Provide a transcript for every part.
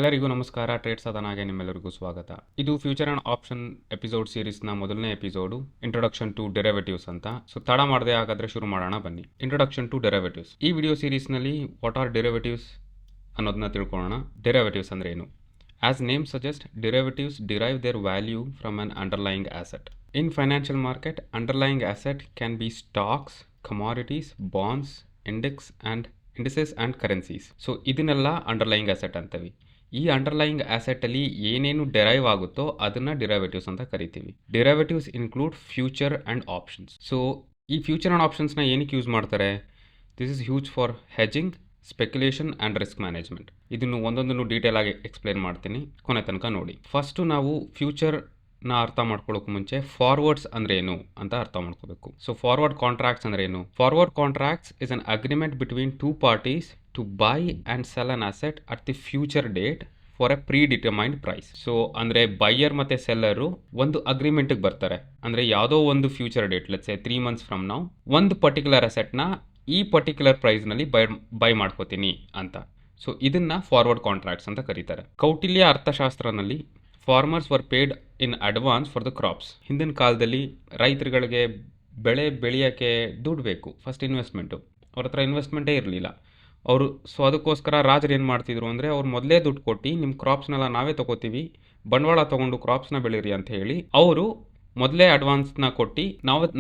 ಎಲ್ಲರಿಗೂ ನಮಸ್ಕಾರ. ಟ್ರೇಡ್ ಸಾಧನಾಗೆ ನಿಮ್ಮೆಲ್ಲರಿಗೂ ಸ್ವಾಗತ. ಇದು ಫ್ಯೂಚರ್ ಆ್ಯಂಡ್ ಆಪ್ಷನ್ ಎಪಿಸೋಡ್ ಸೀರೀಸ್ನ ಮೊದಲನೇ ಎಪಿಸೋಡು, ಇಂಟ್ರೊಡಕ್ಷನ್ ಟು ಡೆರಿವೇಟಿವ್ಸ್ ಅಂತ. ಸೊ ತಡ ಮಾಡದೆ ಹಾಗಾದರೆ ಶುರು ಮಾಡೋಣ ಬನ್ನಿ. Introduction to derivatives. ಈ ವಿಡಿಯೋ ಸೀರೀಸ್ನಲ್ಲಿ ವಾಟ್ ಆರ್ ಡೆರಿವೇಟಿವ್ಸ್ ಅನ್ನೋದನ್ನ ತಿಳ್ಕೊಳ್ಳೋಣ. ಡೆರಿವೇಟಿವ್ಸ್ ಅಂದರೆ ಏನು? As name suggest, derivatives derive their value from an underlying asset. In financial market, underlying asset can be stocks, commodities, bonds, indices and currencies. So ಇದನ್ನೆಲ್ಲ underlying asset ಅಂತೀವಿ. ಈ underlying ಆಸೆಟಲ್ಲಿ ಏನೇನು derive ಆಗುತ್ತೋ ಅದನ್ನು ಡಿರೈವೇಟಿವ್ಸ್ ಅಂತ ಕರಿತೀವಿ. Derivatives include future and options. So ಈ future and ಆಪ್ಷನ್ಸ್ನ ಏನಕ್ಕೆ ಯೂಸ್ ಮಾಡ್ತಾರೆ? This is huge for hedging, speculation and risk management. ಇದನ್ನು ಒಂದೊಂದನ್ನು ಡೀಟೇಲ್ ಆಗಿ ಎಕ್ಸ್ಪ್ಲೇನ್ ಮಾಡ್ತೀನಿ, ಕೊನೆ ತನಕ ನೋಡಿ. ಫಸ್ಟು ನಾವು ಫ್ಯೂಚರ್ನ ಅರ್ಥ ಮಾಡ್ಕೊಳ್ಳೋಕೆ ಮುಂಚೆ ಫಾರ್ವರ್ಡ್ಸ್ ಅಂದರೆ ಏನು ಅಂತ ಅರ್ಥ ಮಾಡ್ಕೋಬೇಕು. ಸೊ ಫಾರ್ವರ್ಡ್ ಕಾಂಟ್ರಾಕ್ಟ್ಸ್ ಅಂದರೆ ಏನು? Forward contracts is an agreement between two parties to buy and sell an asset at the future date for a predetermined price. So ಅಂದರೆ ಬೈಯರ್ ಮತ್ತು ಸೆಲ್ಲರು ಒಂದು ಅಗ್ರಿಮೆಂಟಿಗೆ ಬರ್ತಾರೆ. ಅಂದರೆ ಯಾವುದೋ ಒಂದು future date, let's say 3 months from now, ಒಂದು particular ಅಸೆಟ್ನ ಈ particular ಪ್ರೈಸ್ನಲ್ಲಿ by ಮಾಡ್ಕೋತೀನಿ ಅಂತ. ಸೊ ಇದನ್ನು ಫಾರ್ವರ್ಡ್ ಕಾಂಟ್ರಾಕ್ಟ್ಸ್ ಅಂತ ಕರೀತಾರೆ. ಕೌಟಿಲ್ಯ ಅರ್ಥಶಾಸ್ತ್ರನಲ್ಲಿ farmers were paid in advance for the crops. ಹಿಂದಿನ ಕಾಲದಲ್ಲಿ ರೈತರುಗಳಿಗೆ ಬೆಳೆ ಬೆಳೆಯೋಕ್ಕೆ ದುಡ್ಡು ಬೇಕು, ಫಸ್ಟ್ ಇನ್ವೆಸ್ಟ್ಮೆಂಟು. ಅವ್ರ ಹತ್ರ ಇನ್ವೆಸ್ಟ್ಮೆಂಟೇ ಇರಲಿಲ್ಲ. ಅವರು ಸೊ ಅದಕ್ಕೋಸ್ಕರ ರಾಜರು ಏನು ಮಾಡ್ತಿದ್ರು ಅಂದರೆ, ಅವ್ರು ಮೊದಲೇ ದುಡ್ಡು ಕೊಟ್ಟು ನಿಮ್ಮ ಕ್ರಾಪ್ಸ್ನೆಲ್ಲ ನಾವೇ ತೊಗೋತೀವಿ, ಬಂಡವಾಳ ತೊಗೊಂಡು ಕ್ರಾಪ್ಸ್ನ ಬೆಳೀರಿ ಅಂತ ಹೇಳಿ ಅವರು ಮೊದಲೇ ಅಡ್ವಾನ್ಸ್ನ ಕೊಟ್ಟು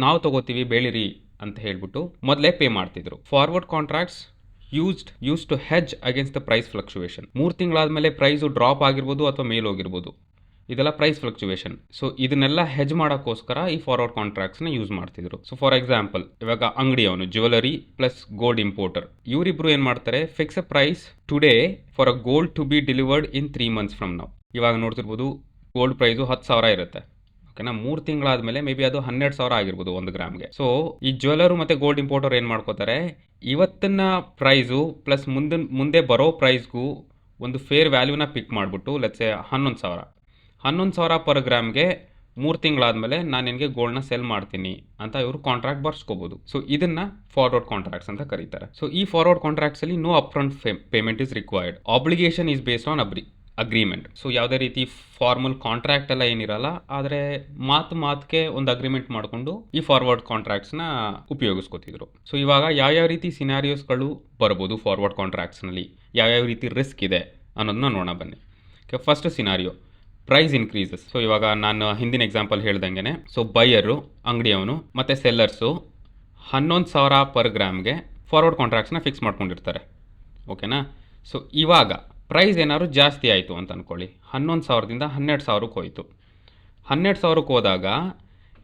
ನಾವು ತೊಗೋತೀವಿ ಬೆಳೀರಿ ಅಂತ ಹೇಳ್ಬಿಟ್ಟು ಮೊದಲೇ ಪೇ ಮಾಡ್ತಿದ್ರು. Forward contracts used to hedge against the price fluctuation. 3 ತಿಂಗಳಾದಮೇಲೆ ಪ್ರೈಸು ಡ್ರಾಪ್ ಆಗಿರ್ಬೋದು ಅಥವಾ ಮೇಲೋಗಿರ್ಬೋದು, ಇದೆಲ್ಲ ಪ್ರೈಸ್ ಫ್ಲಕ್ಚುಯೇಷನ್. ಸೊ ಇದನ್ನೆಲ್ಲ ಹೆಜ್ ಮಾಡೋಕ್ಕೋಸ್ಕರ ಈ ಫಾರ್ವರ್ಡ್ ಕಾಂಟ್ರಾಕ್ಟ್ಸ್ನ ಯೂಸ್ ಮಾಡ್ತಿದ್ರು. ಸೊ ಫಾರ್ ಎಕ್ಸಾಂಪಲ್, ಇವಾಗ ಅಂಗಡಿಯವನು ಜ್ಯುವೆಲರಿ ಪ್ಲಸ್ ಗೋಲ್ಡ್ ಇಂಪೋರ್ಟರ್, ಇವರಿಬ್ರು ಏನು ಮಾಡ್ತಾರೆ, fix a price today for a gold to be delivered in 3 months from now. ಇವಾಗ ನೋಡ್ತಿರ್ಬೋದು ಗೋಲ್ಡ್ ಪ್ರೈಸು 10,000 ಇರುತ್ತೆ. ಓಕೆನಾ, 3 ತಿಂಗಳಾದಮೇಲೆ ಮೇ ಬಿ ಅದು 12,000 ಆಗಿರ್ಬೋದು 1 ಗ್ರಾಮ್ಗೆ. ಸೊ ಈ ಜ್ಯುವೆಲರು ಮತ್ತು ಗೋಲ್ಡ್ ಇಂಪೋರ್ಟರ್ ಏನು ಮಾಡ್ಕೋತಾರೆ, ಇವತ್ತಿನ ಪ್ರೈಸು ಪ್ಲಸ್ ಮುಂದೆ ಬರೋ ಪ್ರೈಸ್ಗೂ ಒಂದು ಫೇರ್ ವ್ಯಾಲ್ಯೂನ ಪಿಕ್ ಮಾಡಿಬಿಟ್ಟು, ಲೆಟ್ಸ್ ಸೇ 11,000 ಪರ್ ಗ್ರಾಮ್ಗೆ 3 ತಿಂಗಳಾದಮೇಲೆ ನಾನು ನಿನಗೆ ಗೋಲ್ಡ್ನ ಸೆಲ್ ಮಾಡ್ತೀನಿ ಅಂತ ಇವರು ಕಾಂಟ್ರಾಕ್ಟ್ ಬರ್ಸ್ಕೋಬೋದು. ಸೊ ಇದನ್ನು ಫಾರ್ವರ್ಡ್ ಕಾಂಟ್ರಾಕ್ಟ್ಸ್ ಅಂತ ಕರೀತಾರೆ. ಸೊ ಈ ಫಾರ್ವರ್ಡ್ ಕಾಂಟ್ರಾಕ್ಟ್ಸಲ್ಲಿ no upfront payment is required. Obligation is based on agreement. So ಯಾವುದೇ ರೀತಿ ಫಾರ್ಮಲ್ ಕಾಂಟ್ರಾಕ್ಟ್ ಎಲ್ಲ ಏನಿರಲ್ಲ, ಆದರೆ ಮಾತಿಗೆ ಒಂದು ಅಗ್ರಿಮೆಂಟ್ ಮಾಡಿಕೊಂಡು ಈ ಫಾರ್ವರ್ಡ್ ಕಾಂಟ್ರಾಕ್ಟ್ಸ್ನ ಉಪಯೋಗಿಸ್ಕೋತಿದ್ರು. ಸೊ ಇವಾಗ ಯಾವ್ಯಾವ ರೀತಿ ಸಿನಾರಿಯೋಸ್ಗಳು ಬರ್ಬೋದು ಫಾರ್ವರ್ಡ್ ಕಾಂಟ್ರಾಕ್ಟ್ಸ್ನಲ್ಲಿ, ಯಾವ್ಯಾವ ರೀತಿ ರಿಸ್ಕ್ ಇದೆ ಅನ್ನೋದನ್ನ ನೋಡೋಣ ಬನ್ನಿ. First scenario, price increases. So ಇವಾಗ ನಾನು ಹಿಂದಿನ ಎಕ್ಸಾಂಪಲ್ ಹೇಳ್ದಂಗೆ, ಸೊ ಬೈಯರು ಅಂಗಡಿಯವನು ಮತ್ತು ಸೆಲ್ಲರ್ಸು 11,000 ಪರ್ ಗ್ರಾಮ್ಗೆ ಫಾರ್ವರ್ಡ್ ಕಾಂಟ್ರಾಕ್ಟ್ಸ್ನ ಫಿಕ್ಸ್ ಮಾಡ್ಕೊಂಡಿರ್ತಾರೆ. ಓಕೆನಾ. ಸೊ ಇವಾಗ ಪ್ರೈಸ್ ಏನಾದ್ರು ಜಾಸ್ತಿ ಆಯಿತು ಅಂತ ಅಂದ್ಕೊಳ್ಳಿ, 11,000ದಿಂದ 12,000ಕ್ಕೆ ಹೋಯಿತು. 12,000ಕ್ಕೆ ಹೋದಾಗ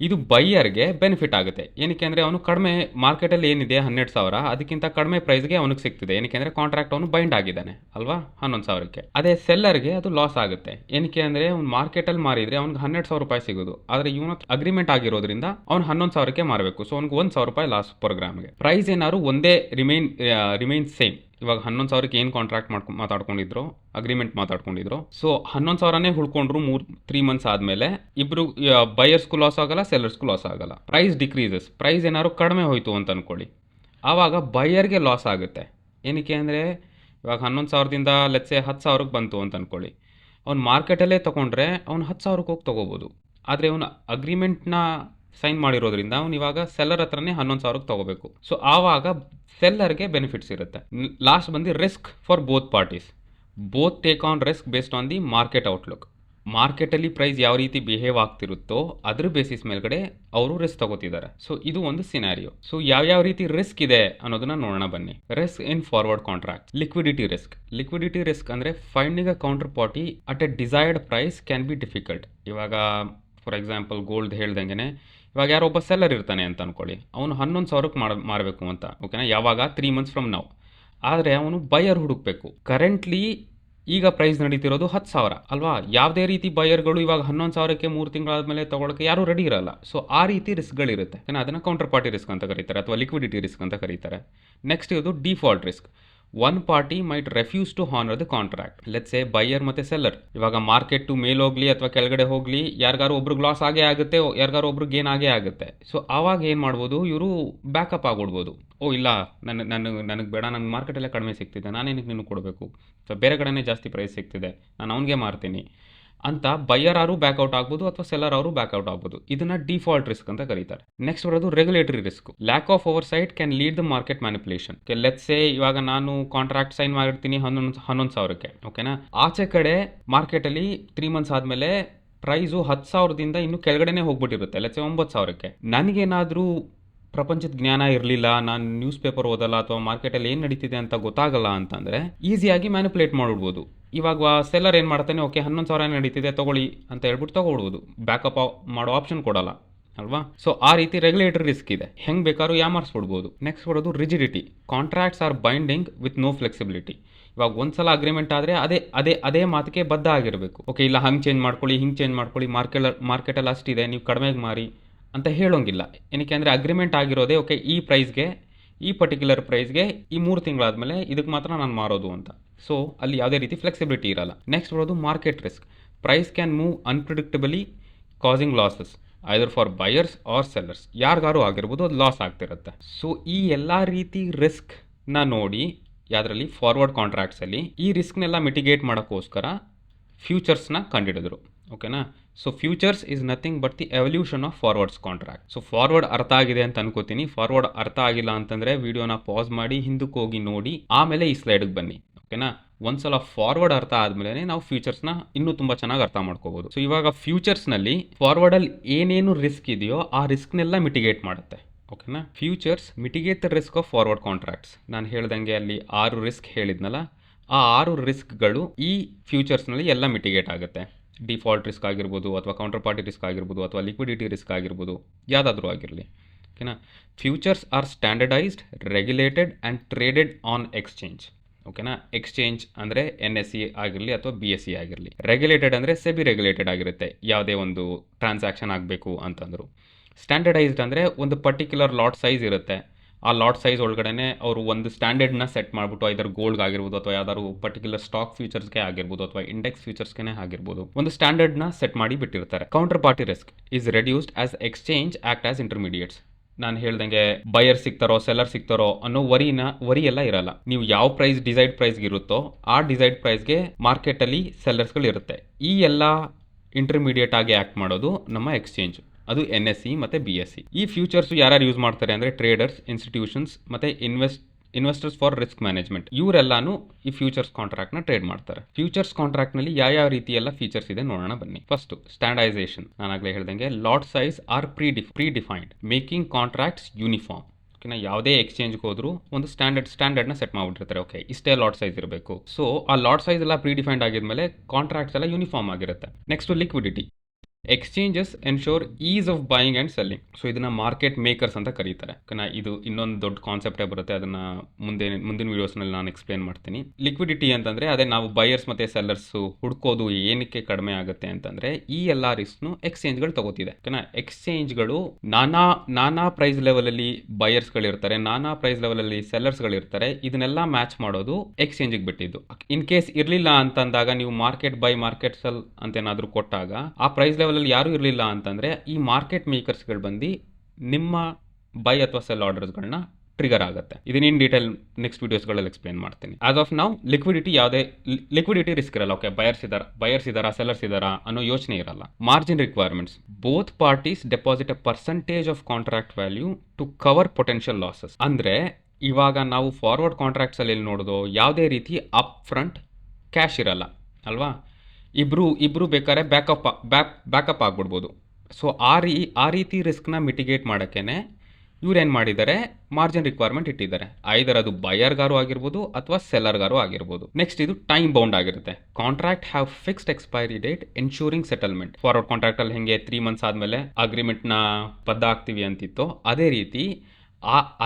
ಇದು ಬೈಯರ್ಗೆ ಬೆನಿಫಿಟ್ ಆಗುತ್ತೆ. ಏನಕ್ಕೆ ಅಂದರೆ ಅವನು ಕಡಿಮೆ, ಮಾರ್ಕೆಟಲ್ಲಿ ಏನಿದೆ 12,000, ಅದಕ್ಕಿಂತ ಕಡಿಮೆ ಪ್ರೈಸ್ಗೆ ಅವನಿಗೆ ಸಿಗ್ತಿದೆ. ಏನಕ್ಕೆ ಅಂದರೆ ಕಾಂಟ್ರಾಕ್ಟ್ ಅವನು ಬೈಂಡ್ ಆಗಿದ್ದಾನೆ ಅಲ್ವಾ 11,000ಕ್ಕೆ. ಅದೇ ಸೆಲ್ಲರ್ಗೆ ಅದು ಲಾಸ್ ಆಗುತ್ತೆ. ಏನಕ್ಕೆ ಅಂದರೆ ಅವ್ನು ಮಾರ್ಕೆಟಲ್ಲಿ ಮಾರಿದರೆ ಅವ್ನಿಗೆ 12,000 ರೂಪಾಯಿ ಸಿಗೋದು, ಆದರೆ ಇವನ ಅಗ್ರಿಮೆಂಟ್ ಆಗಿರೋದ್ರಿಂದ ಅವ್ನು 11,000ಕ್ಕೆ ಮಾರಬೇಕು. ಸೊ ಅವ್ನಿಗೆ 1,000 ರೂಪಾಯಿ ಲಾಸ್ ಪರ್ ಗ್ರಾಮ್ಗೆ. ಪ್ರೈಸ್ ಏನಾದ್ರು ಒಂದೇ ರಿಮೈನ್ ಸೇಮ್. ಇವಾಗ 11,000ಕ್ಕೆ ಏನು ಕಾಂಟ್ರಾಕ್ಟ್ ಮಾತಾಡ್ಕೊಂಡಿದ್ರು, ಅಗ್ರಿಮೆಂಟ್ ಮಾತಾಡ್ಕೊಂಡಿದ್ರು, ಸೊ 11,000ನೇ ಉಳ್ಕೊಂಡ್ರು 3 months ಆದಮೇಲೆ. ಇಬ್ಬರು ಬೈಯರ್ಸ್ಗೂ ಲಾಸ್ ಆಗಲ್ಲ, ಸೆಲ್ಲರ್ಸ್ಗೂ ಲಾಸ್ ಆಗಲ್ಲ. ಪ್ರೈಸ್ ಡಿಕ್ರೀಸಸ್, ಪ್ರೈಸ್ ಏನಾದ್ರು ಕಡಿಮೆ ಹೋಯಿತು ಅಂತ ಅಂದ್ಕೊಳ್ಳಿ, ಆವಾಗ ಬೈಯರ್ಗೆ ಲಾಸ್ ಆಗುತ್ತೆ. ಏನಕ್ಕೆ ಅಂದರೆ ಇವಾಗ 11,000ದಿಂದ ಲೆಟ್ಸ್ ಸೇ 10,000ಕ್ಕೆ ಬಂತು ಅಂತ ಅಂದ್ಕೊಳ್ಳಿ, ಅವ್ನು ಮಾರ್ಕೆಟಲ್ಲೇ ತೊಗೊಂಡ್ರೆ ಅವ್ನು 10,000ಕ್ಕೆ ಹೋಗಿ ತೊಗೋಬೋದು. ಆದರೆ ಅವನು ಅಗ್ರಿಮೆಂಟ್ನ ಸೈನ್ ಮಾಡಿರೋದ್ರಿಂದ ಅವ್ನು ಇವಾಗ ಸೆಲ್ಲರ್ ಹತ್ರನೇ 11,000ಕ್ಕೆ ತೊಗೋಬೇಕು. ಸೊ ಆವಾಗ ಸೆಲ್ಲರ್ಗೆ ಬೆನಿಫಿಟ್ಸ್ ಇರುತ್ತೆ. ಲಾಸ್ಟ್ ಬಂದು risk for both parties. Both take on risk based on the market outlook. ಮಾರ್ಕೆಟಲ್ಲಿ ಪ್ರೈಸ್ ಯಾವ ರೀತಿ ಬಿಹೇವ್ ಆಗ್ತಿರುತ್ತೋ ಅದ್ರ ಬೇಸಿಸ್ ಮೇಲ್ಗಡೆ ಅವರು ರಿಸ್ಕ್ ತಗೋತಿದ್ದಾರೆ. ಸೊ ಇದು ಒಂದು ಸಿನಾರಿಯೋ. ಸೊ ಯಾವ್ಯಾವ ರೀತಿ ರಿಸ್ಕ್ ಇದೆ ಅನ್ನೋದನ್ನ ನೋಡೋಣ ಬನ್ನಿ. Risk in forward contract. Liquidity risk ಅಂದರೆ finding a counter party at a desired price can be difficult. ಇವಾಗ ಫಾರ್ ಎಕ್ಸಾಂಪಲ್ ಗೋಲ್ಡ್ ಹೇಳ್ದಂಗೆ, ಇವಾಗ ಯಾರೋ ಒಬ್ಬ ಸೆಲ್ಲರ್ ಇರ್ತಾನೆ ಅಂತ ಅಂದ್ಕೊಳ್ಳಿ, ಅವನು 11,000ಕ್ಕೆ ಮಾರಬೇಕು ಅಂತ. ಓಕೆನಾ, ಯಾವಾಗ 3 months ಫ್ರಮ್ ನೌ. ಆದರೆ ಅವನು ಬೈಯರ್ ಹುಡುಕ್ಬೇಕು. ಕರೆಂಟ್ಲಿ ಈಗ ಪ್ರೈಸ್ ನಡೀತಿರೋದು 10,000 ಅಲ್ವಾ. ಯಾವುದೇ ರೀತಿ ಬೈಯರ್ಗಳು ಇವಾಗ 11,000ಕ್ಕೆ 3 ತಿಂಗಳಾದಮೇಲೆ ತೊಗೊಳಕ್ಕೆ ಯಾರೂ ರೆಡಿ ಇರಲ್ಲ. ಸೊ ಆ ರೀತಿ ರಿಸ್ಕ್ಗಳಿರುತ್ತೆ. ಅದನ್ನು ಕೌಂಟರ್ ಪಾರ್ಟಿ ರಿಸ್ಕ್ ಅಂತ ಕರೀತಾರೆ, ಅಥವಾ ಲಿಕ್ವಿಡಿಟಿ ರಿಸ್ಕ್ ಅಂತ ಕರೀತಾರೆ. ನೆಕ್ಸ್ಟ್ ಇದು default risk. One party might refuse to honour the contract. Let's say buyer ಮತ್ತೆ ಸೆಲ್ಲರ್, ಇವಾಗ ಮಾರ್ಕೆಟ್ ಮೇಲ್ ಹೋಗ್ಲಿ ಅಥವಾ ಕೆಳಗಡೆ ಹೋಗ್ಲಿ, ಯಾರಿಗಾರು ಒಬ್ರಿಗೆ ಲಾಸ್ ಆಗೇ ಆಗುತ್ತೆ, ಯಾರಿಗಾರು ಒಬ್ರಿಗೆ ಗೇನ್ ಆಗೇ ಆಗುತ್ತೆ. ಸೊ ಆವಾಗ ಏನು ಮಾಡ್ಬೋದು, ಇವರು ಬ್ಯಾಕಪ್ ಆಗ್ಬಿಡ್ಬೋದು. ಓ ಇಲ್ಲ, ನನಗೆ ಬೇಡ, ನನಗೆ ಮಾರ್ಕೆಟಲ್ಲೇ ಕಡಿಮೆ ಸಿಗ್ತಿದೆ, ನಾನೇನಕ್ಕೆ ನಿನಗೆ ಕೊಡಬೇಕು, ಸೊ ಬೇರೆ ಕಡೆನೇ ಜಾಸ್ತಿ ಪ್ರೈಸ್ ಸಿಗ್ತಿದೆ, ನಾನು ಅವನಿಗೆ ಮಾರ್ತೀನಿ ಅಂತ ಬೈಯರ್ ಅವರು ಬ್ಯಾಕ್ಔಟ್ ಆಗ್ಬೋದು ಅಥವಾ ಸೆಲ್ಲರ್ ಅವರು ಬ್ಯಾಕ್ಔಟ್ ಆಗ್ಬೋದು. ಇದನ್ನ ಡಿಫಾಲ್ಟ್ ರಿಸ್ಕ್ ಅಂತ ಕರೀತಾರೆ. ನೆಕ್ಸ್ಟ್ ಬರೋದು regulatory risk. Lack of over site can lead the market manipulation. Let's say ಇವಾಗ ನಾನು ಕಾಂಟ್ರಾಕ್ಟ್ ಸೈನ್ ಮಾಡಿರ್ತೀನಿ 11,000ಕ್ಕೆ, ಓಕೆನಾ. ಆಚೆ ಕಡೆ ಮಾರ್ಕೆಟಲ್ಲಿ 3 months ಆದಮೇಲೆ ಪ್ರೈಸು 10,000ದಿಂದ ಇನ್ನೂ ಕೆಳಗಡೆನೇ ಹೋಗ್ಬಿಟ್ಟಿರುತ್ತೆ, ಲೆಟ್ಸ್ ಸೇ 9,000ಕ್ಕೆ. ನನಗೇನಾದರೂ ಪ್ರಪಂಚದ ಜ್ಞಾನ ಇರಲಿಲ್ಲ, ನಾನು ನ್ಯೂಸ್ ಪೇಪರ್ ಓದಲ್ಲ ಅಥವಾ ಮಾರ್ಕೆಟಲ್ಲಿ ಏನು ನಡೀತಿದೆ ಅಂತ ಗೊತ್ತಾಗಲ್ಲ ಅಂತಂದರೆ ಈಸಿಯಾಗಿ ಮ್ಯಾನಿಪುಲೇಟ್ ಮಾಡ್ಬಿಡ್ಬೋದು. ಇವಾಗ ಸೆಲ್ಲರ್ ಏನು ಮಾಡ್ತಾನೆ, ಓಕೆ 11,000 ನಡೀತಿದೆ ತೊಗೊಳ್ಳಿ ಅಂತ ಹೇಳ್ಬಿಟ್ಟು ತೊಗೊಳ್ಬೋದು, ಬ್ಯಾಕಪ್ ಮಾಡೋ ಆಪ್ಷನ್ ಕೊಡಲ್ಲ ಅಲ್ವಾ. ಸೊ ಆ ರೀತಿ ರೆಗ್ಯುಲೇಟರಿ ರಿಸ್ಕ್ ಇದೆ, ಹೆಂಗೆ ಬೇಕಾದ್ರೂ ಯಾಮಾರಿಸ್ಬಿಡ್ಬೋದು. ನೆಕ್ಸ್ಟ್ ಬರೋದು rigidity. Contracts are binding with no flexibility. ಇವಾಗ ಒಂದ್ಸಲ ಅಗ್ರಿಮೆಂಟ್ ಆದರೆ ಅದೇ ಮಾತಿಗೆ ಬದ್ಧ ಆಗಿರಬೇಕು. ಓಕೆ ಇಲ್ಲ ಹಂಗೆ ಚೇಂಜ್ ಮಾಡ್ಕೊಳ್ಳಿ, ಹಿಂಗೆ ಚೇಂಜ್ ಮಾಡ್ಕೊಳ್ಳಿ, ಮಾರ್ಕೆಟಲ್ಲಿ ಅಷ್ಟಿದೆ, ನೀವು ಕಡಿಮೆಗೆ ಮಾರಿ ಅಂತ ಹೇಳೋಂಗಿಲ್ಲ. ಏನಕ್ಕೆ ಅಂದರೆ ಅಗ್ರಿಮೆಂಟ್ ಆಗಿರೋದೇ ಓಕೆ ಈ ಪ್ರೈಸ್ಗೆ, ಈ ಪರ್ಟಿಕ್ಯುಲರ್ ಪ್ರೈಸ್ಗೆ ಈ 3 ತಿಂಗಳಾದಮೇಲೆ ಇದಕ್ಕೆ ಮಾತ್ರ ನಾನು ಮಾರೋದು ಅಂತ. ಸೊ ಅಲ್ಲಿ ಯಾವುದೇ ರೀತಿ ಫ್ಲೆಕ್ಸಿಬಿಲಿಟಿ ಇರಲ್ಲ. ನೆಕ್ಸ್ಟ್ ಬರೋದು market risk. Price can move unpredictably causing losses either for buyers or sellers. ಯಾರಿಗಾರು ಆಗಿರ್ಬೋದು, ಅದು ಲಾಸ್ ಆಗ್ತಿರುತ್ತೆ. ಸೊ ಈ ಎಲ್ಲ ರೀತಿ ರಿಸ್ಕ್ನ ನೋಡಿ ಯಾವುದರಲ್ಲಿ ಫಾರ್ವರ್ಡ್ ಕಾಂಟ್ರಾಕ್ಟ್ಸಲ್ಲಿ ಈ ರಿಸ್ಕ್ನೆಲ್ಲ ಮಿಟಿಗೇಟ್ ಮಾಡೋಕ್ಕೋಸ್ಕರ ಫ್ಯೂಚರ್ಸ್ನ ಕಂಡುಹಿಡಿದ್ರು, ಓಕೆನಾ. So futures is nothing but the evolution of forwards contract. So forward ಅರ್ಥ ಆಗಿದೆ ಅಂತ ಅನ್ಕೋತೀನಿ. ಫಾರ್ವರ್ಡ್ ಅರ್ಥ ಆಗಿಲ್ಲ ಅಂತಂದರೆ ವಿಡಿಯೋನ ಪಾಸ್ ಮಾಡಿ ಹಿಂದಕ್ಕೆ ಹೋಗಿ ನೋಡಿ ಆಮೇಲೆ ಈ ಸ್ಲೈಡ್ಗೆ ಬನ್ನಿ, ಓಕೆನಾ. ಒಂದ್ಸಲ ಫಾರ್ವರ್ಡ್ ಅರ್ಥ ಆದಮೇಲೆ ನಾವು ಫ್ಯೂಚರ್ಸ್ನ ಇನ್ನೂ ತುಂಬ ಚೆನ್ನಾಗಿ ಅರ್ಥ ಮಾಡ್ಕೋಬೋದು. ಸೊ ಇವಾಗ ಫ್ಯೂಚರ್ಸ್ನಲ್ಲಿ ಫಾರ್ವರ್ಡಲ್ಲಿ ಏನೇನು ರಿಸ್ಕ್ ಇದೆಯೋ ಆ ರಿಸ್ಕ್ನೆಲ್ಲ ಮಿಟಿಗೇಟ್ ಮಾಡುತ್ತೆ, ಓಕೆನಾ. Futures mitigate the risk of forward contracts. ನಾನು ಹೇಳ್ದಂಗೆ ಅಲ್ಲಿ 6 ರಿಸ್ಕ್ ಹೇಳಿದ್ನಲ್ಲ, ಆ 6 ರಿಸ್ಕ್ಗಳು ಈ ಫ್ಯೂಚರ್ಸ್ನಲ್ಲಿ ಎಲ್ಲ ಮಿಟಿಗೇಟ್ ಆಗುತ್ತೆ. ಡಿಫಾಲ್ಟ್ ರಿಸ್ಕ್ ಆಗಿರ್ಬೋದು ಅಥವಾ ಕೌಂಟರ್ ಪಾರ್ಟಿ ರಿಸ್ಕ್ ಆಗಿರ್ಬೋದು ಅಥವಾ ಲಿಕ್ವಿಡಿಟಿ ರಿಸ್ಕ್ ಆಗಿರ್ಬೋದು, ಯಾವುದಾದ್ರೂ ಆಗಿರಲಿ, ಓಕೆನಾ. Futures are standardised, regulated and traded on exchange, ಓಕೆನಾ. ಎಕ್ಸ್ಚೇಂಜ್ ಅಂದರೆ NSE ಆಗಿರಲಿ ಅಥವಾ BSE ಆಗಿರಲಿ. ರೆಗ್ಯುಲೇಟೆಡ್ ಅಂದರೆ ಸೆಬಿ ರೆಗ್ಯುಲೇಟೆಡ್ ಆಗಿರುತ್ತೆ, ಯಾವುದೇ ಒಂದು ಟ್ರಾನ್ಸಾಕ್ಷನ್ ಆಗಬೇಕು ಅಂತಂದರು. ಸ್ಟ್ಯಾಂಡರ್ಡೈಸ್ಡ್ ಅಂದರೆ ಒಂದು ಪರ್ಟಿಕ್ಯುಲರ್ ಲಾಟ್ ಸೈಜ್ ಇರುತ್ತೆ, ಆ ಲಾಟ್ ಸೈಜ್ ಒಳಗಡೆ ಅವರು ಒಂದು ಸ್ಟ್ಯಾಂಡರ್ಡ್ನ ಸೆಟ್ ಮಾಡಿಬಿಟ್ಟು ಐದರ್ ಗೋಲ್ಡ್ ಆಗಿರ್ಬೋದು ಅಥವಾ ಯಾವ್ದಾದ್ರು ಪರ್ಟಿಕ್ಯುಲರ್ ಸ್ಟಾಕ್ ಫ್ಯೂಚರ್ಸ್ಗೆ ಆಗಿರ್ಬೋದು ಅಥವಾ ಇಂಡೆಕ್ಸ್ ಫ್ಯೂಚರ್ಸ್ಗೆ ಆಗಿರ್ಬೋದು, ಒಂದು ಸ್ಟ್ಯಾಂಡರ್ಡ್ನ ಸೆಟ್ ಮಾಡಿ ಬಿಟ್ಟಿರ್ತಾರೆ. Counter party risk is reduced as exchange act as intermediates. ನಾನು ಹೇಳ್ದಂಗೆ ಬಯರ್ ಸಿಗ್ತಾರೋ ಸೆಲ್ಲರ್ ಸಿಗ್ತಾರೋ ಅನ್ನೋ ವರಿ ಎಲ್ಲ ಇರಲ್ಲ. ನೀವು ಯಾವ ಪ್ರೈಸ್ ಡಿಸೈಡ್ ಪ್ರೈಸ್ಗೆ ಇರುತ್ತೋ ಆ ಡಿಸೈಡ್ ಪ್ರೈಸ್ಗೆ ಮಾರ್ಕೆಟಲ್ಲಿ ಸೆಲ್ಲರ್ಸ್ಗಳು ಇರುತ್ತೆ. ಈ ಎಲ್ಲ ಇಂಟರ್ಮೀಡಿಯೇಟ್ ಆಗಿ ಆ್ಯಕ್ಟ್ ಮಾಡೋದು ನಮ್ಮ ಎಕ್ಸ್ಚೇಂಜ್, ಅದು NSE ಮತ್ತು BSE. ಈ ಫ್ಯೂಚರ್ಸ್ ಯಾರ್ಯಾರು ಯೂಸ್ ಮಾಡ್ತಾರೆ ಅಂದರೆ ಟ್ರೇಡರ್ಸ್, ಇನ್ಸ್ಟಿಟ್ಯೂಷನ್ಸ್ ಮತ್ತು ಇನ್ವೆಸ್ಟರ್ಸ್ ಫಾರ್ ರಿಸ್ಕ್ ಮ್ಯಾನೇಜ್ಮೆಂಟ್. ಇವರೆಲ್ಲಾನು ಈ ಫ್ಯೂಚರ್ಸ್ ಕಾಂಟ್ರಾಕ್ಟ್ನ ಟ್ರೇಡ್ ಮಾಡ್ತಾರೆ. ಫ್ಯೂಚರ್ಸ್ ಕಾಂಟ್ರಾಕ್ಟ್ನಲ್ಲಿ ಯಾವ ರೀತಿ ಎಲ್ಲ ಫೀಚರ್ಸ್ ಇದೆ ನೋಡೋಣ ಬನ್ನಿ. First standardisation. ನಾನಾಗಲೇ ಹೇಳ್ದಂಗೆ lot size are predefined, making contracts uniform. ಓಕೆನಾ, ಯಾವುದೇ ಎಕ್ಸ್ಚೇಂಜ್ಗೆ ಹೋದ್ರು ಒಂದು ಸ್ಟ್ಯಾಂಡರ್ಡ್ನ ಸೆಟ್ ಮಾಡಿಬಿಟ್ಟಿರ್ತಾರೆ. ಓಕೆ ಇಷ್ಟೇ ಲಾಟ್ ಸೈಜ್ ಇರಬೇಕು. ಸೊ ಆ ಲಾಟ್ ಸೈಜ್ ಎಲ್ಲ ಪ್ರೀ ಡಿಫೈನ್ಡ್ ಆಗಿದ್ಮೇಲೆ ಕಾಂಟ್ರಾಕ್ಟ್ಸ್ ಎಲ್ಲ ಯೂನಿಫಾರ್ಮ್ ಆಗಿರುತ್ತೆ. Next liquidity. Exchanges ensure ease of buying and selling. So ಇದನ್ನು ಮಾರ್ಕೆಟ್ ಮೇಕರ್ಸ್ ಅಂತ ಕರೀತಾರೆ. ಇದು ಇನ್ನೊಂದು ದೊಡ್ಡ ಕಾನ್ಸೆಪ್ಟೇ ಬರುತ್ತೆ, ಅದನ್ನು ಮುಂದಿನ ವೀಡಿಯೋಸ್ನಲ್ಲಿ ನಾನು ಎಕ್ಸ್ಪ್ಲೇನ್ ಮಾಡ್ತೀನಿ. ಲಿಕ್ವಿಡಿಟಿ ಅಂತಂದರೆ ಅದೇ ನಾವು ಬೈಯರ್ಸ್ ಮತ್ತು ಸೆಲ್ಲರ್ಸು ಹುಡ್ಕೋದು ಏನಕ್ಕೆ ಕಡಿಮೆ ಆಗುತ್ತೆ ಅಂತಂದರೆ ಈ ಎಲ್ಲ ರಿಸ್ಕ್ನು ಎಕ್ಸ್ಚೇಂಜ್ಗಳು ತಗೋತಿದೆ. ಓಕೆನಾ, ಎಕ್ಸ್ಚೇಂಜ್ಗಳು ನಾನಾ ಪ್ರೈಸ್ ಲೆವೆಲಲ್ಲಿ ಬೈಯರ್ಸ್ಗಳಿರ್ತಾರೆ, ನಾನಾ ಪ್ರೈಸ್ ಲೆವೆಲಲ್ಲಿ ಸೆಲ್ಲರ್ಸ್ಗಳಿರ್ತಾರೆ. ಇದನ್ನೆಲ್ಲ ಮ್ಯಾಚ್ ಮಾಡೋದು ಎಕ್ಸ್ಚೇಂಜಿಗೆ ಬಿಟ್ಟಿದ್ದು. ಇನ್ ಕೇಸ್ ಇರಲಿಲ್ಲ ಅಂತಂದಾಗ ನೀವು ಮಾರ್ಕೆಟ್ ಬೈ ಮಾರ್ಕೆಟ್ ಸೆಲ್ ಅಂತೇನಾದರೂ ಕೊಟ್ಟಾಗ ಆ ಪ್ರೈಸ್ ಲೆವೆಲ್ ಯಾರು ಇರಲಿಲ್ಲ ಅಂತಂದರೆ ಈ ಮಾರ್ಕೆಟ್ ಮೇಕರ್ಸ್ಗಳು ಬಂದು ನಿಮ್ಮ ಬೈ ಅಥವಾ ಸೆಲ್ ಆರ್ಡರ್ಸ್ಗಳನ್ನ ಟ್ರಿಗರ್ ಆಗುತ್ತೆ. ಇದನ್ನ ಇನ್ ಡೀಟೇಲ್ ನೆಕ್ಸ್ಟ್ ವೀಡಿಯೋಸ್ಗಳಲ್ಲಿ ಎಕ್ಸ್ಪ್ಲೇನ್ ಮಾಡ್ತೀನಿ. ಆಸ್ ಆಫ್ ನಾವು ಲಿಕ್ವಿಡಿಟಿ ರಿಸ್ಕ್ ಇರಲ್ಲ. ಓಕೆ ಬಯರ್ಸ್ ಇದಾರಾ ಸೆಲ್ಲರ್ಸ್ ಇದಾರಾ ಅನ್ನೋ ಯೋಚನೆ ಇರಲ್ಲ. Margin requirements. Both parties deposit a percentage of contract value to cover potential losses. ಅಂದರೆ ಇವಾಗ ನಾವು ಫಾರ್ವರ್ಡ್ ಕಾಂಟ್ರಾಕ್ಟ್ಸಲ್ಲಿ ನೋಡೋದು ಯಾವುದೇ ರೀತಿ ಅಪ್ ಫ್ರಂಟ್ ಕ್ಯಾಶ್ ಇರಲ್ಲ ಅಲ್ವಾ. ಇಬ್ರು ಬೇಕಾದ್ರೆ ಬ್ಯಾಕಪ್ ಆಗ್ಬಿಡ್ಬೋದು. ಸೊ ಆ ರೀತಿ ರಿಸ್ಕ್ನ ಮಿಟಿಗೇಟ್ ಮಾಡೋಕ್ಕೇ ಇವ್ರೇನು ಮಾಡಿದ್ದಾರೆ, ಮಾರ್ಜಿನ್ ರಿಕ್ವೈರ್ಮೆಂಟ್ ಇಟ್ಟಿದ್ದಾರೆ. ಐದರ್ ಅದು ಬಯರ್ಗಾರು ಆಗಿರ್ಬೋದು ಅಥವಾ ಸೆಲ್ಲರ್ಗಾರು ಆಗಿರ್ಬೋದು. ನೆಕ್ಸ್ಟ್ ಇದು ಟೈಮ್ ಬೌಂಡ್ ಆಗಿರುತ್ತೆ. Contract have fixed expiry date ensuring settlement. Forward ಕಾಂಟ್ರಾಕ್ಟಲ್ಲಿ ಹೆಂಗೆ 3 months ಆದಮೇಲೆ ಅಗ್ರಿಮೆಂಟ್ನ ಬದ್ಧ ಆಗ್ತೀವಿ ಅಂತಿತ್ತು, ಅದೇ ರೀತಿ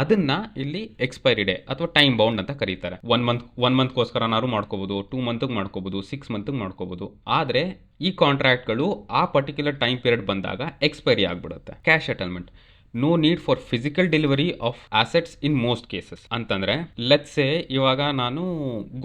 ಅದನ್ನ ಇಲ್ಲಿ ಎಕ್ಸ್ಪೈರಿ ಡೇ ಅಥವಾ ಟೈಮ್ ಬೌಂಡ್ ಅಂತ ಕರೀತಾರೆ. 1 ಮಂತ್ಗೋಸ್ಕರನಾರು ಮಾಡ್ಕೋಬಹುದು, 2 ಮಂತ್ಗೆ ಮಾಡ್ಕೋಬಹುದು, 6 ಮಂತ್ಗೆ ಮಾಡ್ಕೋಬಹುದು. ಆದರೆ ಈ ಕಾಂಟ್ರಾಕ್ಟ್ಗಳು ಆ ಪರ್ಟಿಕ್ಯುಲರ್ ಟೈಮ್ ಪೀರಿಯಡ್ ಬಂದಾಗ ಎಕ್ಸ್ಪೈರಿ ಆಗಿಬಿಡುತ್ತೆ. Cash settlement. No need for physical delivery of assets in most cases ಅಂತಂದರೆ ಲೆಟ್ಸ್ ಸೇ ಇವಾಗ ನಾನು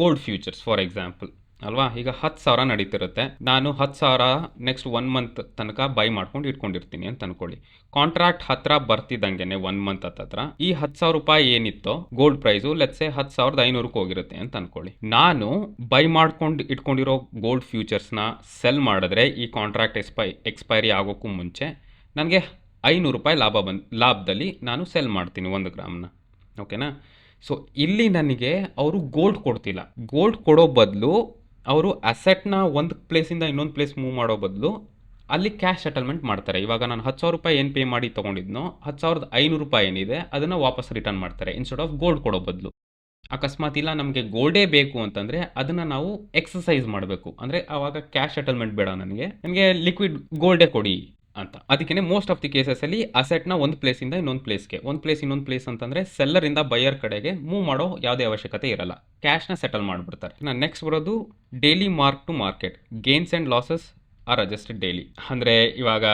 ಗೋಲ್ಡ್ ಫ್ಯೂಚರ್ಸ್ ಫಾರ್ ಎಕ್ಸಾಂಪಲ್ ಅಲ್ವಾ, ಈಗ 10,000 ನಡೀತಿರುತ್ತೆ, ನಾನು 10,000 ನೆಕ್ಸ್ಟ್ 1 ಮಂತ್ ತನಕ ಬೈ ಮಾಡ್ಕೊಂಡು ಇಟ್ಕೊಂಡಿರ್ತೀನಿ ಅಂತ ಅನ್ಕೊಳ್ಳಿ. ಕಾಂಟ್ರಾಕ್ಟ್ ಹತ್ರ ಬರ್ತಿದ್ದಂಗೆನೆ 1 ಮಂತ್ ಹತ್ರ ಈ 10,000 ರೂಪಾಯಿ ಏನಿತ್ತೋ ಗೋಲ್ಡ್ ಪ್ರೈಸು ಲೆಟ್ಸೆ 10,500ಕ್ಕೆ ಹೋಗಿರುತ್ತೆ ಅಂತ ಅನ್ಕೊಳ್ಳಿ. ನಾನು ಬೈ ಮಾಡ್ಕೊಂಡು ಇಟ್ಕೊಂಡಿರೋ ಗೋಲ್ಡ್ ಫ್ಯೂಚರ್ಸ್ನ ಸೆಲ್ ಮಾಡಿದ್ರೆ ಈ ಕಾಂಟ್ರಾಕ್ಟ್ ಎಕ್ಸ್ಪೈರಿ ಆಗೋಕ್ಕೂ ಮುಂಚೆ ನನಗೆ 500 ರೂಪಾಯಿ ಲಾಭದಲ್ಲಿ ನಾನು ಸೆಲ್ ಮಾಡ್ತೀನಿ 1 ಗ್ರಾಮ್ನ. ಓಕೆನಾ? ಸೊ ಇಲ್ಲಿ ನನಗೆ ಅವರು ಗೋಲ್ಡ್ ಕೊಡ್ತಿಲ್ಲ. ಗೋಲ್ಡ್ ಕೊಡೋ ಬದಲು ಅವರು ಅಸೆಟ್ನ ಒಂದು ಪ್ಲೇಸಿಂದ ಇನ್ನೊಂದು ಪ್ಲೇಸ್ ಮೂವ್ ಮಾಡೋ ಬದಲು ಅಲ್ಲಿ ಕ್ಯಾಶ್ ಸೆಟಲ್ಮೆಂಟ್ ಮಾಡ್ತಾರೆ. ಇವಾಗ ನಾನು 10,000 ರೂಪಾಯಿ ಏನು ಪೇ ಮಾಡಿ ತೊಗೊಂಡಿದ್ನೋ 10,500 ರೂಪಾಯಿ ಏನಿದೆ ಅದನ್ನು ವಾಪಸ್ ರಿಟರ್ನ್ ಮಾಡ್ತಾರೆ ಇನ್ಸ್ಟೆಡ್ ಆಫ್ ಗೋಲ್ಡ್ ಕೊಡೋ ಬದಲು. ಅಕಸ್ಮಾತ್ ಇಲ್ಲ ನಮಗೆ ಗೋಲ್ಡೇ ಬೇಕು ಅಂತಂದರೆ ಅದನ್ನು ನಾವು ಎಕ್ಸಸೈಸ್ ಮಾಡಬೇಕು. ಅಂದರೆ ಆವಾಗ ಕ್ಯಾಶ್ ಸೆಟಲ್ಮೆಂಟ್ ಬೇಡ, ನನಗೆ ಲಿಕ್ವಿಡ್ ಗೋಲ್ಡೇ ಕೊಡಿ ಅಂತ. ಅದಕ್ಕೆ ಮೋಸ್ಟ್ ಆಫ್ ದಿ ಕೇಸಸಲ್ಲಿ ಅಸೆಟ್ನ ಒಂದು ಪ್ಲೇಸಿಂದ ಇನ್ನೊಂದು ಪ್ಲೇಸ್ಗೆ, ಒಂದು ಪ್ಲೇಸ್ ಇನ್ನೊಂದು ಪ್ಲೇಸ್ ಅಂತಂದರೆ ಸೆಲ್ಲರಿಂದ ಬೈಯರ್ ಕಡೆಗೆ ಮೂವ್ ಮಾಡೋ ಯಾವುದೇ ಅವಶ್ಯಕತೆ ಇರಲ್ಲ, ಕ್ಯಾಶ್ನ ಸೆಟಲ್ ಮಾಡಿಬಿಡ್ತಾರೆ. ನಾನು ನೆಕ್ಸ್ಟ್ ಬರೋದು daily mark to market. Gains and losses are adjusted daily. ಅಂದರೆ ಇವಾಗ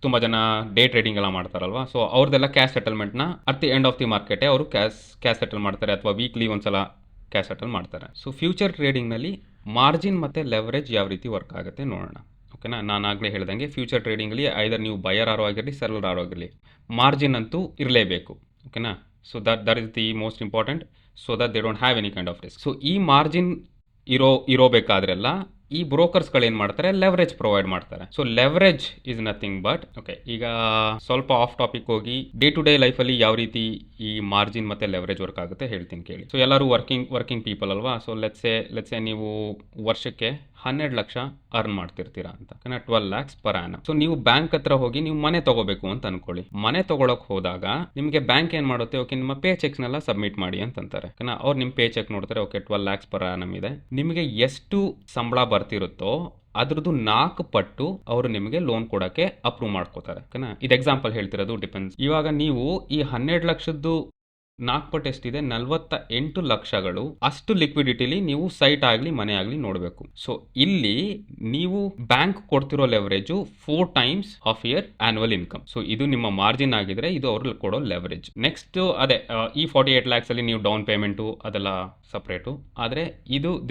ತುಂಬ ಜನ ಡೇ ಟ್ರೇಡಿಂಗ್ ಎಲ್ಲ ಮಾಡ್ತಾರಲ್ವಾ, ಸೊ ಅವ್ರದ್ದೆಲ್ಲ ಕ್ಯಾಶ್ ಸೆಟಲ್ಮೆಂಟ್ನ at the end of the ಮಾರ್ಕೆಟೇ ಅವರು ಕ್ಯಾಶ್ ಸೆಟಲ್ ಮಾಡ್ತಾರೆ, ಅಥವಾ ವೀಕ್ಲಿ ಒಂದ್ಸಲ ಕ್ಯಾಶ್ ಸೆಟಲ್ ಮಾಡ್ತಾರೆ. ಸೊ ಫ್ಯೂಚರ್ ಟ್ರೇಡಿಂಗ್ನಲ್ಲಿ ಮಾರ್ಜಿನ್ ಮತ್ತು ಲೆವರೇಜ್ ಯಾವ ರೀತಿ ವರ್ಕ್ ಆಗುತ್ತೆ ನೋಡೋಣ. ಓಕೆನಾ? ನಾನು ಆಗಲೇ ಹೇಳ್ದಂಗೆ ಫ್ಯೂಚರ್ ಟ್ರೇಡಿಂಗಲ್ಲಿ ಐದರ್ ನೀವು ಬಯರ್ ಆರೋ ಆಗಿರಲಿ ಸೆಲ್ಲರ್ ಆರೋ ಆಗಿರಲಿ ಮಾರ್ಜಿನ್ ಅಂತೂ ಇರಲೇಬೇಕು. ಓಕೆನಾ? So that is the most important, so that they don't have any kind of risk. So ಈ ಮಾರ್ಜಿನ್ ಇರೋಬೇಕಾದ್ರೆಲ್ಲ ಈ ಬ್ರೋಕರ್ಸ್ಗಳು ಏನು ಮಾಡ್ತಾರೆ, ಲೆವರೇಜ್ ಪ್ರೊವೈಡ್ ಮಾಡ್ತಾರೆ. So leverage is nothing but, okay ಈಗ ಸ್ವಲ್ಪ ಆಫ್ ಟಾಪಿಕ್ ಹೋಗಿ ಡೇ ಟು ಡೇ ಲೈಫಲ್ಲಿ ಯಾವ ರೀತಿ ಈ ಮಾರ್ಜಿನ್ ಮತ್ತು ಲೆವರೇಜ್ ವರ್ಕ್ ಆಗುತ್ತೆ ಹೇಳ್ತೀನಿ ಕೇಳಿ. ಸೊ ಎಲ್ಲರೂ ವರ್ಕಿಂಗ್ ಪೀಪಲ್ ಅಲ್ವಾ. ಸೊ ಲೆಟ್ಸೆ ನೀವು ವರ್ಷಕ್ಕೆ 12 ಲಕ್ಷ ಅರ್ನ್ ಮಾಡ್ತಿರ್ತೀರಾ ಅಂತ, 12 lakhs per annum. ಸೊ ನೀವು ಬ್ಯಾಂಕ್ ಹತ್ರ ಹೋಗಿ ನೀವು ಮನೆ ತಗೋಬೇಕು ಅಂತ ಅನ್ಕೊಳ್ಳಿ. ಮನೆ ತಗೊಳಕ್ ಹೋದಾಗ ನಿಮಗೆ ಬ್ಯಾಂಕ್ ಏನು ಮಾಡುತ್ತೆ, ಓಕೆ ನಿಮ್ಮ ಪೇ ಚೆಕ್ಸ್ನೆಲ್ಲ ಸಬ್ಮಿಟ್ ಮಾಡಿ ಅಂತಂತಾರೆ. ಅವ್ರು ನಿಮ್ಮ ಪೇ ಚೆಕ್ ನೋಡ್ತಾರೆ, ಓಕೆ 12 lakhs per annum ಇದೆ, ನಿಮಗೆ ಎಷ್ಟು ಸಂಬಳ ಬರ್ತಿರುತ್ತೋ ಅದ್ರದ್ದು 4 ಪಟ್ಟು ಅವರು ನಿಮಗೆ ಲೋನ್ ಕೊಡೋಕ್ಕೆ ಅಪ್ರೂವ್ ಮಾಡ್ಕೋತಾರೆ. ಓಕೆನಾ? ಇದು ಎಕ್ಸಾಂಪಲ್ ಹೇಳ್ತಿರೋದು, ಡಿಪೆಂಡ್ಸ್. ಇವಾಗ ನೀವು ಈ 12 ಲಕ್ಷದ್ದು 4 ಪಟ್ಟು ಎಷ್ಟಿದೆ, 48 ಲಕ್ಷಗಳು ಅಷ್ಟು ಲಿಕ್ವಿಡಿಟಿಲಿ ನೀವು ಸೈಟ್ ಆಗಲಿ ಮನೆ ಆಗಲಿ ನೋಡಬೇಕು. ಸೊ ಇಲ್ಲಿ ನೀವು ಬ್ಯಾಂಕ್ ಕೊಡ್ತಿರೋ ಲೆವರೇಜು 4 times of year annual income. So ಇದು ನಿಮ್ಮ ಮಾರ್ಜಿನ್ ಆಗಿದ್ರೆ ಇದು ಅವ್ರು ಕೊಡೋ ಲೆವರೇಜ್. ನೆಕ್ಸ್ಟ್ ಅದೇ ಈ 48 lakhs ಅಲ್ಲಿ ನೀವು ಡೌನ್ ಪೇಮೆಂಟು ಅದೆಲ್ಲ ಸಪ್ರೇಟು, ಆದರೆ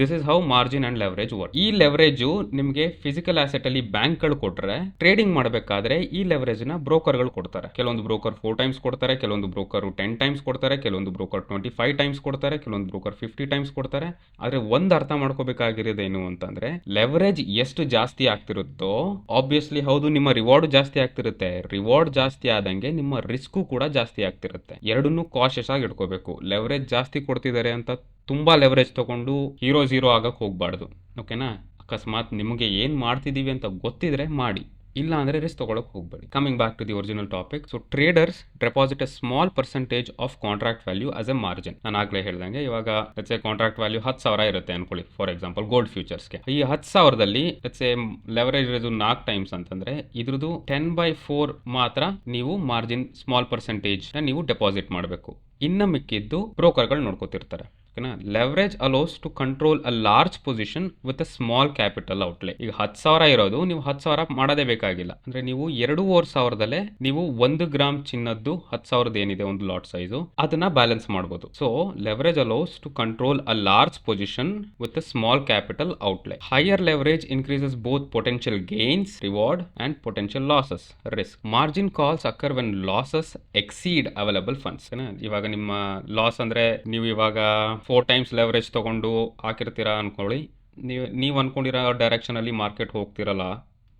this is how margin and leverage work. ಈ ಲೆವರೇಜು ನಿಮಗೆ ಫಿಸಿಕಲ್ ಆಸೆಟಲ್ಲಿ ಬ್ಯಾಂಕ್ಗಳು ಕೊಟ್ಟರೆ, ಟ್ರೇಡಿಂಗ್ ಮಾಡಬೇಕಾದ್ರೆ ಈ ಲೆವರೇಜ್ನ ಬ್ರೋಕರ್ಗಳು ಕೊಡ್ತಾರೆ. ಕೆಲವೊಂದು ಬ್ರೋಕರ್ 4 times ಕೊಡ್ತಾರೆ, ಕೆಲವೊಂದು ಬ್ರೋಕರು 10 times ಕೊಡ್ತಾರೆ, ಕೆಲವೊಂದು ಬ್ರೋಕರ್ 25 times ಕೊಡ್ತಾರೆ, ಕೆಲವೊಂದು ಬ್ರೋಕರ್ 50 times ಕೊಡ್ತಾರೆ. ಆದರೆ ಒಂದು ಅರ್ಥ ಮಾಡ್ಕೋಬೇಕಾಗಿರೋದೇನು ಅಂತಂದ್ರೆ, ಲೆವರೇಜ್ ಎಷ್ಟು ಜಾಸ್ತಿ ಆಗ್ತಿರುತ್ತೋ ಆಬ್ವಿಯಸ್ಲಿ ಹೌದು ನಿಮ್ಮ ರಿವಾರ್ಡ್ ಜಾಸ್ತಿ ಆಗ್ತಿರುತ್ತೆ. ರಿವಾರ್ಡ್ ಜಾಸ್ತಿ ಆದಂಗೆ ನಿಮ್ಮ ರಿಸ್ಕು ಕೂಡ ಜಾಸ್ತಿ ಆಗ್ತಿರುತ್ತೆ. ಎರಡನ್ನೂ ಕಾಶಿಯಸ್ ಆಗಿ ಇಟ್ಕೋಬೇಕು. ಲೆವರೇಜ್ ಜಾಸ್ತಿ ಕೊಡ್ತಿದ್ದಾರೆ ಅಂತ ತುಂಬ ಲೆವರೇಜ್ ತೊಗೊಂಡು ಹೀರೋ ಆಗಕ್ಕೆ ಹೋಗಬಾರ್ದು. ಓಕೆನಾ? ಅಕಸ್ಮಾತ್ ನಿಮಗೆ ಏನು ಮಾಡ್ತಿದ್ದೀವಿ ಅಂತ ಗೊತ್ತಿದ್ರೆ ಮಾಡಿ, ಇಲ್ಲ ಅಂದರೆ ರಿಸ್ಕ್ ತೊಗೊಳಕ್ಕೆ ಹೋಗಬೇಡಿ. Coming back to the original topic. So traders deposit a small percentage of contract value as a margin. ನಾನು ಆಗಲೇ ಹೇಳ್ದಂಗೆ ಇವಾಗ ಲೆಟ್ಸ್ ಕಾಂಟ್ರಾಕ್ಟ್ ವ್ಯಾಲ್ಯೂ 10,000 ಇರುತ್ತೆ ಅನ್ಕೊಳ್ಳಿ ಫಾರ್ ಎಕ್ಸಾಂಪಲ್ ಗೋಲ್ಡ್ ಫ್ಯೂಚರ್ಸ್ಗೆ. ಈ 10,000ದಲ್ಲಿ ಲೆಟ್ಸ್ ಲೆವರೇಜ್ ಇರೋದು 4 times ಅಂತಂದ್ರೆ ಇದ್ರದ್ದು 10/4 ಮಾತ್ರ ನೀವು ಮಾರ್ಜಿನ್ ಸ್ಮಾಲ್ ಪರ್ಸೆಂಟೇಜ್ ನೀವು ಡೆಪಾಸಿಟ್ ಮಾಡಬೇಕು. ಇನ್ನು ಮಿಕ್ಕಿದ್ದು ಬ್ರೋಕರ್ಗಳು ನೋಡ್ಕೋತಿರ್ತಾರೆ. Leverage allows to control a large position with a small capital outlay. ಈಗ 10,000 ಇರೋದು ನೀವು 10,000 ಮಾಡೋದೇ ಬೇಕಾಗಿಲ್ಲ. ಅಂದ್ರೆ ನೀವು 2,500 ನೀವು 1 ಗ್ರಾಮ್ ಚಿನ್ನದ್ದು 10,000 ಏನಿದೆ ಒಂದು ಲಾಟ್ ಸೈಜು ಅದನ್ನ ಬ್ಯಾಲೆನ್ಸ್ ಮಾಡಬಹುದು. So leverage allows to control a large position with a small capital outlay. Higher leverage increases both potential gains reward and potential losses risk. Margin calls occur when losses exceed available funds. ಇವಾಗ ನಿಮ್ಮ loss ಅಂದ್ರೆ ನೀವು ಇವಾಗ 4 times leverage ತೊಗೊಂಡು ಹಾಕಿರ್ತೀರಾ ಅನ್ಕೊಳ್ಳಿ, ನೀವು ಅಂದ್ಕೊಂಡಿರೋ ಡೈರೆಕ್ಷನಲ್ಲಿ market ಹೋಗ್ತಿರಲ್ಲ,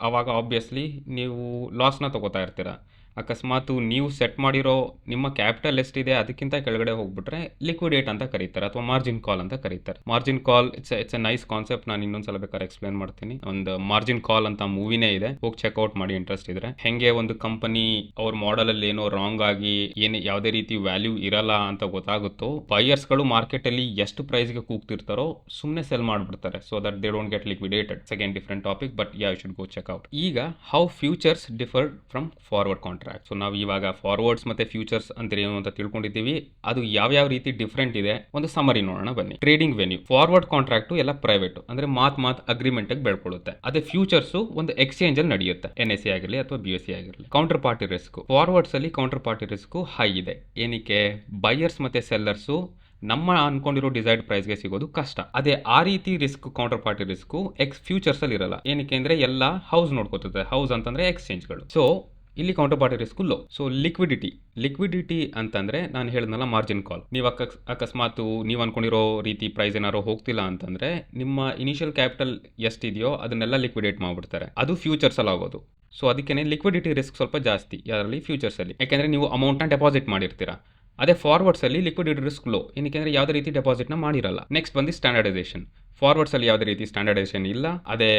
ಆವಾಗ obviously ನೀವು ಲಾಸ್ನ ತೊಗೋತಾ ಇರ್ತೀರ. ಅಕಸ್ಮಾತ್ ನೀವು ಸೆಟ್ ಮಾಡಿರೋ ನಿಮ್ಮ ಕ್ಯಾಪಿಟಲ್ ಎಷ್ಟಿದೆ ಅದಕ್ಕಿಂತ ಕೆಳಗಡೆ ಹೋಗ್ಬಿಟ್ರೆ ಲಿಕ್ವಿಡೇಟ್ ಅಂತ ಕರೀತಾರೆ ಅಥವಾ ಮಾರ್ಜಿನ್ ಕಾಲ್ ಅಂತ ಕರೀತಾರೆ. Margin call it's A nice concept. ನಾನು ಇನ್ನೊಂದ್ಸಲ ಬೇಕಾದ್ರೆ ಎಕ್ಸ್ಪ್ಲೇನ್ ಮಾಡ್ತೀನಿ. ಒಂದು ಮಾರ್ಜಿನ್ ಕಾಲ್ ಅಂತ ಮೂವಿನೇ ಇದೆ, ಹೋಗಿ ಚೆಕ್ಔಟ್ ಮಾಡಿ ಇಂಟ್ರೆಸ್ಟ್ ಇದ್ರೆ. ಹೆಂಗೆ ಒಂದು ಕಂಪನಿ ಅವ್ರ ಮಾಡೆಲ್ ಅಲ್ಲಿ ಏನೋ ರಾಂಗ್ ಆಗಿ ಯಾವುದೇ ರೀತಿ ವ್ಯಾಲ್ಯೂ ಇರಲ್ಲ ಅಂತ ಗೊತ್ತಾಗುತ್ತೋ, ಬೈಯರ್ಸ್ಗಳು ಮಾರ್ಕೆಟ್ ಅಲ್ಲಿ ಎಷ್ಟು ಪ್ರೈಸ್ಗೆ ಕೂಗ್ತಿರ್ತಾರೋ ಸುಮ್ಮನೆ ಸೆಲ್ ಮಾಡ್ಬಿಡ್ತಾರೆ, so that they don't get liquidated. Second different topic, but you should go check out. ಈಗ how futures differ from forward contract. Contract. So ನಾವು ಇವಾಗ ಫಾರ್ವರ್ಡ್ಸ್ ಮತ್ತೆ ಫ್ಯೂಚರ್ಸ್ ಅಂದ್ರೆ ಏನು ಅಂತ ತಿಳ್ಕೊಂಡಿದ್ದೀವಿ. ಅದು ಯಾವ ರೀತಿ ಡಿಫ್ರೆಂಟ್ ಇದೆ ಒಂದು ಸಮರಿ ನೋಡೋಣ ಬನ್ನಿ. ಟ್ರೇಡಿಂಗ್ ವೆನ್ಯೂ ಫಾರ್ವರ್ಡ್ ಕಾಂಟ್ರಾಕ್ಟ್ ಎಲ್ಲ ಪ್ರೈವೇಟ್ ಅಂದ್ರೆ ಮಾತ್ ಅಗ್ರಿಮೆಂಟ್ ಬೆಳ್ಕೊಳ್ಳುತ್ತೆ. ಅದೇ ಫ್ಯೂಚರ್ಸ್ ಒಂದು ಎಕ್ಸ್ಚೇಂಜ್ ಅಲ್ಲಿ ನಡೆಯುತ್ತೆ, NSE ಆಗಿರಲಿ ಅಥವಾ BSE ಆಗಿರಲಿ. ಕೌಂಟರ್ ಪಾರ್ಟಿ ರಿಸ್ಕ್ ಫಾರ್ವರ್ಡ್ಸ್ ಅಲ್ಲಿ ಕೌಂಟರ್ ಪಾರ್ಟಿ ರಿಸ್ಕ್ ಹೈ ಇದೆ. ಏನಕ್ಕೆ? ಬೈಯರ್ಸ್ ಮತ್ತೆ ಸೆಲ್ಲರ್ಸ್ ನಮ್ಮ ಅನ್ಕೊಂಡಿರೋ ಡಿಸೈರ್ಡ್ ಪ್ರೈಸ್ಗೆ ಸಿಗೋದು ಕಷ್ಟ. ಅದೇ ಆ ರೀತಿ risk counter party risk futures ಅಲ್ಲಿ ಇರಲ್ಲ. ಏನಕ್ಕೆ ಅಂದ್ರೆ ಎಲ್ಲ ಹೌಸ್ ನೋಡ್ಕೋತದೆ. ಹೌಸ್ ಅಂತಂದ್ರೆ ಎಕ್ಸ್ಚೇಂಜ್ಗಳು. ಸೊ ಇಲ್ಲಿ counter party risk low. So liquidity ಅಂತಂದ್ರೆ ನಾನು ಹೇಳಿದ್ನಲ್ಲ ಮಾರ್ಜಿನ್ ಕಾಲ್. ನೀವು ಅಕಸ್ಮಾತ್ ನೀವು ಅನ್ಕೊಂಡಿರೋ ರೀತಿ ಪ್ರೈಸ್ ಏನಾದ್ರು ಹೋಗ್ತಿಲ್ಲ ಅಂತಂದ್ರೆ ನಿಮ್ಮ ಇನಿಷಿಯಲ್ ಕ್ಯಾಪಿಟಲ್ ಎಷ್ಟಿದೆಯೋ ಅದನ್ನೆಲ್ಲ ಲಿಕ್ವಿಡೇಟ್ ಮಾಡ್ಬಿಡ್ತಾರೆ. ಅದು ಫ್ಯೂಚರ್ಸ್ ಅಲ್ಲಿ ಆಗೋದು. ಸೊ ಅದಕ್ಕೆ ಲಿಕ್ವಿಡಿಟಿ ರಿಸ್ಕ್ ಸ್ವಲ್ಪ ಜಾಸ್ತಿ ಯಾರಲ್ಲಿ ಫ್ಯೂಚರ್ಸ್ ಅಲ್ಲಿ. ಯಾಕೆಂದ್ರೆ ನೀವು ಅಮೌಂಟ್ನ ಡೆಪಾಸಿಟ್ ಮಾಡಿರ್ತೀರಾ. ಅದೇ ಫಾರ್ವರ್ಡ್ಸ್ ಅಲ್ಲಿ ಲಿಕ್ವಿಡಿಟಿ ರಿಸ್ಕ್ ಲೋ. ಏನಕ್ಕೆ? ಯಾವುದೇ ರೀತಿ ಡೆಪಾಸಿಟ್ನ ಮಾಡಿರಲ್ಲ. ನೆಕ್ಸ್ಟ್ ಬಂದು ಸ್ಟ್ಯಾಂಡರ್ಡೈಸೇಷನ್. ಫಾರ್ವರ್ಡ್ಸ್ ಅಲ್ಲಿ ಯಾವುದೇ ರೀತಿ ಸ್ಟ್ಯಾಂಡರ್ಡೈಸೇಷನ್ ಇಲ್ಲ. ಅದೇ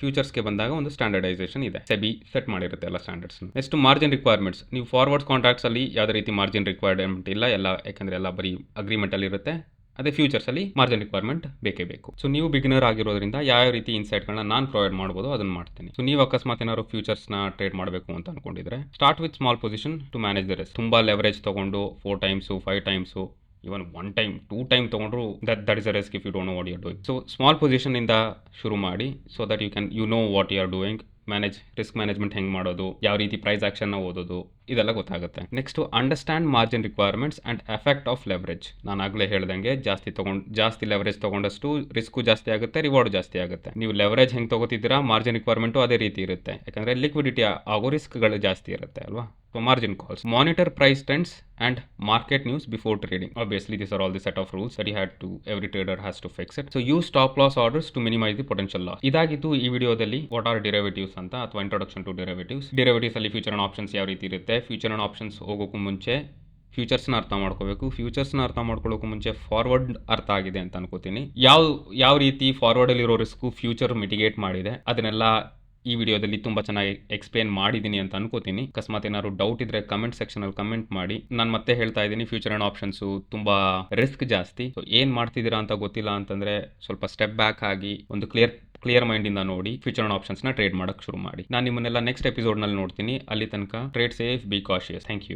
ಫ್ಯೂಚರ್ಸ್ಗೆ ಬಂದಾಗ ಒಂದು ಸ್ಟ್ಯಾಂಡರ್ಡೈಸೇಷನ್ ಇದೆ. ಸೆಬಿ ಸೆಟ್ ಮಾಡಿರುತ್ತೆ ಎಲ್ಲ ಸ್ಟ್ಯಾಂಡರ್ಡ್ಸ್. Next margin requirements. ನೀವು ಫಾರ್ವರ್ಡ್ಸ್ ಕಾಂಟ್ರಾಕ್ಟ್ಸ್ ಅಲ್ಲಿ ಯಾವುದೇ ರೀತಿ ಮಾರ್ಜಿನ್ ರಿಕ್ವೈರ್ಮೆಂಟ್ ಇಲ್ಲ. ಎಲ್ಲ ಯಾಕಂದ್ರೆ ಎಲ್ಲ ಬರೀ ಅಗ್ರಿಮೆಂಟ್ ಅಲ್ಲಿ ಇರುತ್ತೆ. ಅದೇ ಫ್ಯೂಚರ್ಸ್ ಅಲ್ಲಿ ಮಾರ್ಜಿನ್ ರಿಕ್ವೈರ್ಮೆಂಟ್ ಬೇಕೇ ಬೇಕು. ಸೊ ನೀವು ಬಿಗಿನರ್ ಆಗಿರೋದ್ರಿಂದ ಯಾವ ರೀತಿ ಇನ್ಸೈಟ್ಗಳನ್ನ ನಾನು ಪ್ರೊವೈಡ್ ಮಾಡ್ಬೋದು ಅದನ್ನ ಮಾಡ್ತೀನಿ. ಸೊ ನೀವು ಅಕಸ್ಮಾತ್ ಏನಾದ್ರು ಫ್ಯೂಚರ್ಸ್ನ ಟ್ರೇಡ್ ಮಾಡಬೇಕು ಅಂತ ಅನ್ಕೊಂಡಿದ್ರೆ start with small position to manage the risk. ತುಂಬಾ ಲೆವರೇಜ್ ತಗೊಂಡು 4 times 5 times even 1 time 2 time ತಗೊಂಡ್ರು that is a risk if you don't know what you are doing. So small position ಇಂದ ಶುರು ಮಾಡಿ so that you know what you are doing. Risk management ಹೆಂಗೆ ಮಾಡೋದು, ಯಾವ ರೀತಿ price ಆಕ್ಷನ್ನ ಓದೋದು, ಇದೆಲ್ಲ ಗೊತ್ತಾಗುತ್ತೆ. Next understand margin requirements and effect of leverage. ನಾನು ಆಗಲೇ ಹೇಳ್ದಂಗೆ ಜಾಸ್ತಿ ಲೆವರೇಜ್ ತೊಗೊಂಡಷ್ಟು ರಿಸ್ಕು ಜಾಸ್ತಿ ಆಗುತ್ತೆ, ರಿವಾರ್ಡ್ ಜಾಸ್ತಿ ಆಗುತ್ತೆ. ನೀವು ಲೆವರೇಜ್ ಹೆಂಗೆ ತೊಗೋತಿದ್ದೀರಾ ಮಾರ್ಜಿನ್ ರಿಕ್ವೈರ್ಮೆಂಟು ಅದೇ ರೀತಿ ಇರುತ್ತೆ. ಯಾಕಂದರೆ ಲಿಕ್ವಿಡಿಟಿ ಆಗೋ ರಿಸ್ಕ್ಗಳು ಜಾಸ್ತಿ ಇರುತ್ತೆ ಅಲ್ವಾ. So margin calls, monitor price trends and market news before trading. Obviously these are all the set of rules that every trader has to fix it. So use stop loss orders to minimize the potential loss. ಇದಾಗಿತ್ತು ಈ ವಿಡಿಯೋದಲ್ಲಿ what are derivatives ಅಂತ ಅಥವಾ introduction to derivatives. Derivatives ಅಲ್ಲಿ future and options ಯಾವ ರೀತಿ ಇರುತ್ತೆ, future and options ಹೋಗೋಕ್ಕೂ ಮುಂಚೆ ಫ್ಯೂಚರ್ಸ್ನ ಅರ್ಥ ಮಾಡ್ಕೋಬೇಕು. ಫ್ಯೂಚರ್ಸ್ನ ಅರ್ಥ ಮಾಡ್ಕೊಳ್ಳೋಕ್ಕೂ ಮುಂಚೆ ಫಾರ್ವರ್ಡ್ ಅರ್ಥ ಆಗಿದೆ ಅಂತ ಅನ್ಕೋತೀನಿ. ಯಾವ ರೀತಿ ಫಾರ್ವರ್ಡಲ್ಲಿರೋ ರಿಸ್ಕು ಫ್ಯೂಚರ್ ಮಿಟಿಗೇಟ್ ಮಾಡಿದೆ ಅದನ್ನೆಲ್ಲ ಈ ವಿಡಿಯೋದಲ್ಲಿ ತುಂಬ ಚೆನ್ನಾಗಿ ಎಕ್ಸ್ಪ್ಲೇನ್ ಮಾಡಿದ್ದೀನಿ ಅಂತ ಅನ್ಕೋತೀನಿ. ಅಕಸ್ಮಾತ್ ಏನಾದ್ರು ಡೌಟ್ ಇದ್ರೆ ಕಮೆಂಟ್ ಸೆಕ್ಷನಲ್ಲಿ ಕಮೆಂಟ್ ಮಾಡಿ. ನಾನು ಮತ್ತೆ ಹೇಳ್ತಾ ಇದ್ದೀನಿ, ಫ್ಯೂಚರ್ ಆ್ಯಂಡ್ ಆಪ್ಷನ್ಸು ತುಂಬ ರಿಸ್ಕ್ ಜಾಸ್ತಿ. ಸೊ ಏನು ಮಾಡ್ತಿದ್ದೀರಾ ಅಂತ ಗೊತ್ತಿಲ್ಲ ಅಂತಂದರೆ ಸ್ವಲ್ಪ ಸ್ಟೆಪ್ ಬ್ಯಾಕ್ ಆಗಿ ಒಂದು ಕ್ಲಿಯರ್ ಮೈಂಡಿಂದ ನೋಡಿ ಫ್ಯೂಚರ್ ಆ್ಯಂಡ್ ಆಪ್ಷನ್ಸ್ನ ಟ್ರೇಡ್ ಮಾಡೋಕ್ಕೆ ಶುರು ಮಾಡಿ. ನಾನು ನಿಮ್ಮನ್ನೆಲ್ಲ ನೆಕ್ಸ್ಟ್ ಎಪಿಸೋಡ್ನಲ್ಲಿ ನೋಡ್ತೀನಿ. ಅಲ್ಲಿ ತನಕ trade safe, be cautious. Thank you.